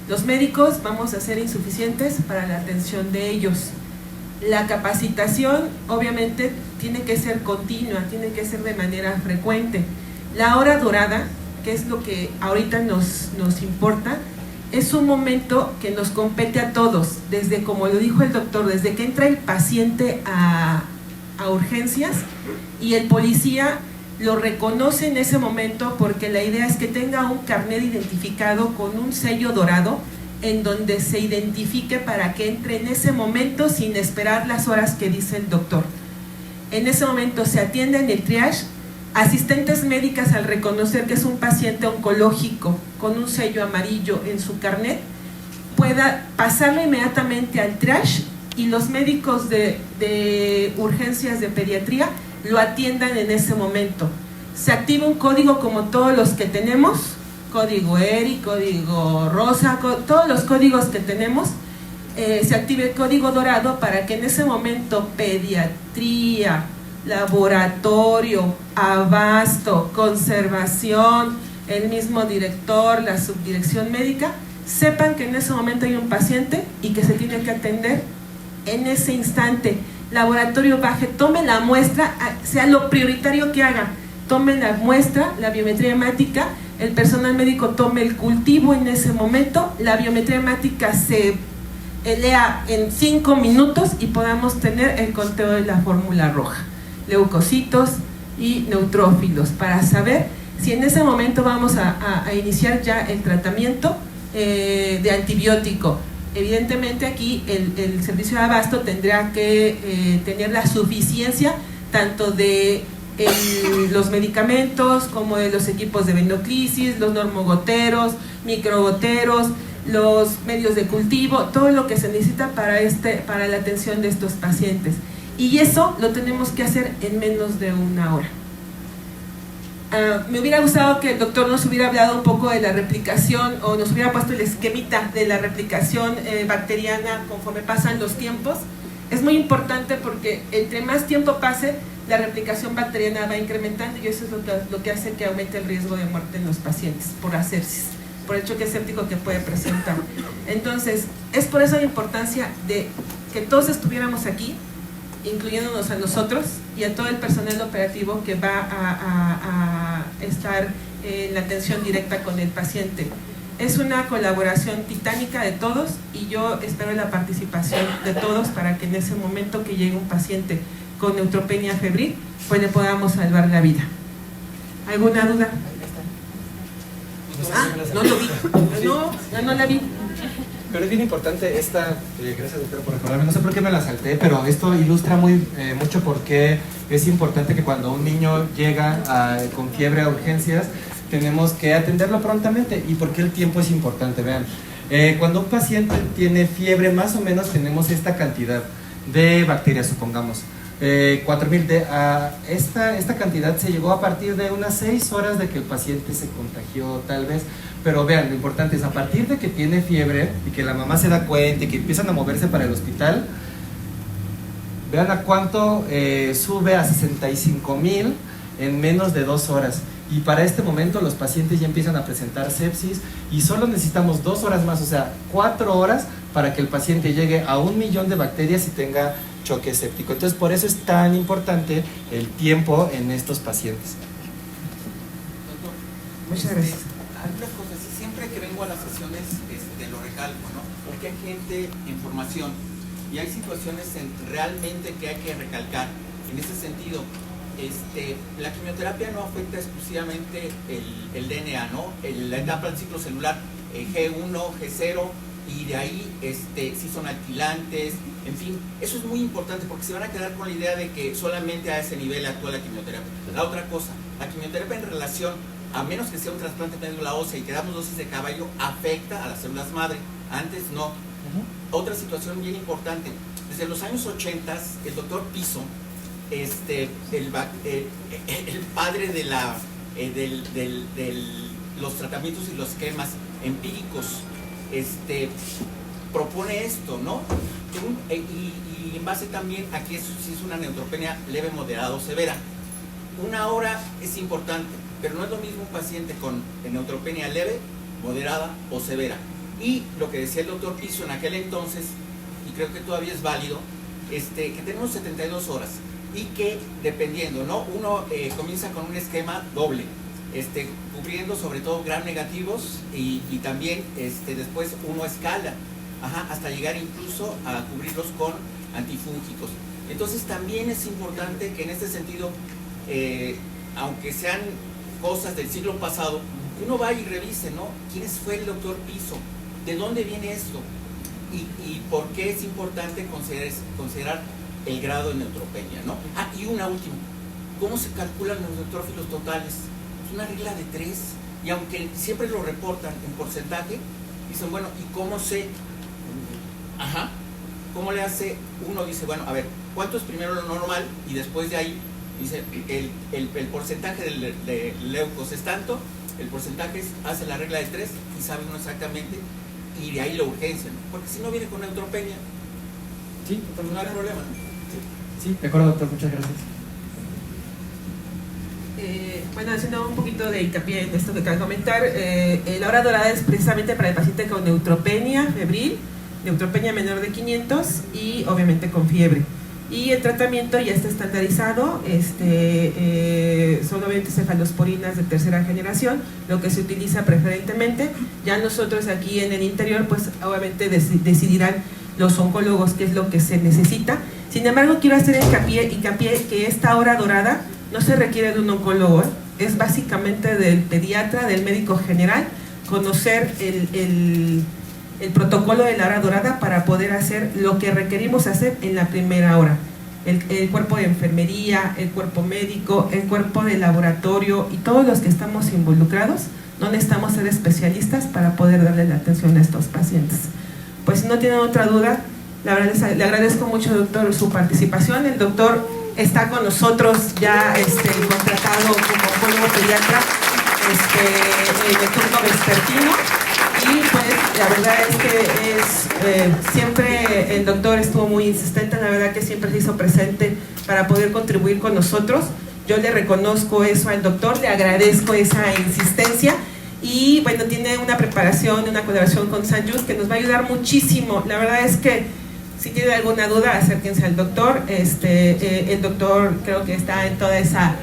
Speaker 2: Los médicos vamos a ser insuficientes para la atención de ellos. La capacitación obviamente tiene que ser continua, tiene que ser de manera frecuente. La hora dorada, que es lo que ahorita nos importa, es un momento que nos compete a todos, desde, como lo dijo el doctor, desde que entra el paciente a urgencias, y el policía lo reconoce en ese momento, porque la idea es que tenga un carnet identificado con un sello dorado en donde se identifique para que entre en ese momento sin esperar las horas que dice el doctor. En ese momento se atiende en el triage. Asistentes médicas, al reconocer que es un paciente oncológico con un sello amarillo en su carnet, pueda pasarlo inmediatamente al triage, y los médicos de urgencias de pediatría lo atiendan en ese momento. Se activa un código como todos los que tenemos, código ERI, código rosa, todos los códigos que tenemos. Se activa el código dorado para que en ese momento pediatría, laboratorio, abasto, conservación, el mismo director, la subdirección médica, sepan que en ese momento hay un paciente y que se tiene que atender en ese instante. Laboratorio baje, tome la muestra, sea lo prioritario que haga, tome la muestra, la biometría hemática, el personal médico tome el cultivo en ese momento, la biometría hemática se lea en 5 minutos y podamos tener el conteo de la fórmula roja, leucocitos y neutrófilos, para saber si en ese momento vamos a iniciar ya el tratamiento de antibiótico. Evidentemente aquí el servicio de abasto tendrá que tener la suficiencia tanto de los medicamentos como de los equipos de venoclisis, los normogoteros, microgoteros, los medios de cultivo, todo lo que se necesita para la atención de estos pacientes. Y eso lo tenemos que hacer en menos de 1 hora. Me hubiera gustado que el doctor nos hubiera hablado un poco de la replicación, o nos hubiera puesto el esquemita de la replicación bacteriana conforme pasan los tiempos. Es muy importante porque entre más tiempo pase, la replicación bacteriana va incrementando, y eso es lo que hace que aumente el riesgo de muerte en los pacientes por asepsis. por el choque séptico que puede presentar. Entonces, es por eso la importancia de que todos estuviéramos aquí, incluyéndonos a nosotros y a todo el personal operativo que va a estar en la atención directa con el paciente. Es una colaboración titánica de todos y yo espero la participación de todos para que en ese momento que llegue un paciente con neutropenia febril, pues le podamos salvar la vida. ¿Alguna duda? No lo vi. No la vi.
Speaker 1: Pero es bien importante esta, gracias doctora por recordarme, no sé por qué me la salté, pero esto ilustra mucho por qué es importante que cuando un niño llega con fiebre a urgencias, tenemos que atenderlo prontamente. ¿Y por qué el tiempo es importante? Vean, cuando un paciente tiene fiebre, más o menos tenemos esta cantidad de bacterias, supongamos. 4.000 esta cantidad se llegó a partir de unas 6 horas de que el paciente se contagió tal vez, pero vean, lo importante es a partir de que tiene fiebre y que la mamá se da cuenta y que empiezan a moverse para el hospital, vean a cuánto sube a 65.000 en menos de 2 horas. Y para este momento los pacientes ya empiezan a presentar sepsis y solo necesitamos 2 horas más, o sea, 4 horas para que el paciente llegue a 1 millón de bacterias y tenga choque séptico. Entonces, por eso es tan importante el tiempo en estos pacientes.
Speaker 3: Doctor,
Speaker 2: muchas gracias.
Speaker 3: Algunas cosas, siempre que vengo a las sesiones lo recalco, ¿no? Porque hay gente en formación y hay situaciones realmente que hay que recalcar. En ese sentido, la quimioterapia no afecta exclusivamente el DNA, ¿no? La etapa del ciclo celular, G1, G0, y de ahí si son alquilantes, en fin, eso es muy importante porque se van a quedar con la idea de que solamente a ese nivel actúa la quimioterapia. La otra cosa, la quimioterapia en relación, a menos que sea un trasplante de médula ósea y que damos dosis de caballo, afecta a las células madre, antes no. Otra situación bien importante, desde los años 80, el doctor Piso, el padre de los tratamientos y los esquemas empíricos, propone esto, ¿no? Y en base también a que si es una neutropenia leve, moderada o severa. 1 hora es importante, pero no es lo mismo un paciente con neutropenia leve, moderada o severa. Y lo que decía el doctor Piso en aquel entonces, y creo que todavía es válido, que tenemos 72 horas y que dependiendo, ¿no? Uno comienza con un esquema doble, cubriendo sobre todo gram negativos y también después uno escala hasta llegar incluso a cubrirlos con antifúngicos. Entonces también es importante que en este sentido, aunque sean cosas del siglo pasado, uno vaya y revise, ¿no? ¿Quién fue el doctor Piso? ¿De dónde viene esto? Y por qué es importante considerar el grado de neutropenia, ¿no? Y una última, ¿cómo se calculan los neutrófilos totales? Es una regla de 3, y aunque siempre lo reportan en porcentaje, dicen, bueno, ¿y cómo sé? ¿Cómo le hace? Uno dice, bueno, a ver, ¿cuánto es primero lo normal? Y después de ahí, dice, el porcentaje de leucos es tanto, el porcentaje hace la regla de 3 y sabe uno exactamente, y de ahí la urgencia, ¿no? Porque si no viene con neutropenia,
Speaker 1: sí,
Speaker 3: no hay problema, ¿no?
Speaker 1: Sí, de acuerdo, doctor, muchas gracias.
Speaker 2: Bueno, haciendo un poquito de hincapié en esto que acabo de comentar, la hora dorada es precisamente para el paciente con neutropenia febril, neutropenia menor de 500 y obviamente con fiebre. Y el tratamiento ya está estandarizado, son obviamente cefalosporinas de tercera generación, lo que se utiliza preferentemente. Ya nosotros aquí en el interior, pues obviamente decidirán los oncólogos qué es lo que se necesita. Sin embargo, quiero hacer hincapié que esta hora dorada no se requiere de un oncólogo, es básicamente del pediatra, del médico general, conocer el protocolo de la hora dorada para poder hacer lo que requerimos hacer en la primera hora. El cuerpo de enfermería, el cuerpo médico, el cuerpo de laboratorio y todos los que estamos involucrados, no necesitamos ser especialistas para poder darle la atención a estos pacientes. Pues si no tienen otra duda, la verdad le agradezco mucho, doctor, su participación. El doctor está con nosotros ya contratado como oncólogo pediatra en el turno vespertino. Y pues la verdad es que siempre el doctor estuvo muy insistente, la verdad que siempre se hizo presente para poder contribuir con nosotros. Yo le reconozco eso al doctor, le agradezco esa insistencia y bueno, tiene una preparación, una colaboración con St. Jude que nos va a ayudar muchísimo. La verdad es que si tienen alguna duda, acérquense al doctor. El doctor creo que está en toda esa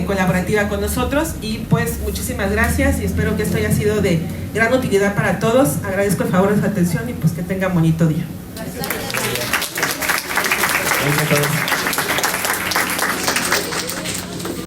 Speaker 2: colaborativa con nosotros, y pues muchísimas gracias y espero que esto haya sido de gran utilidad para todos. Agradezco el favor de su atención y pues que tengan bonito día.
Speaker 1: Gracias a todos.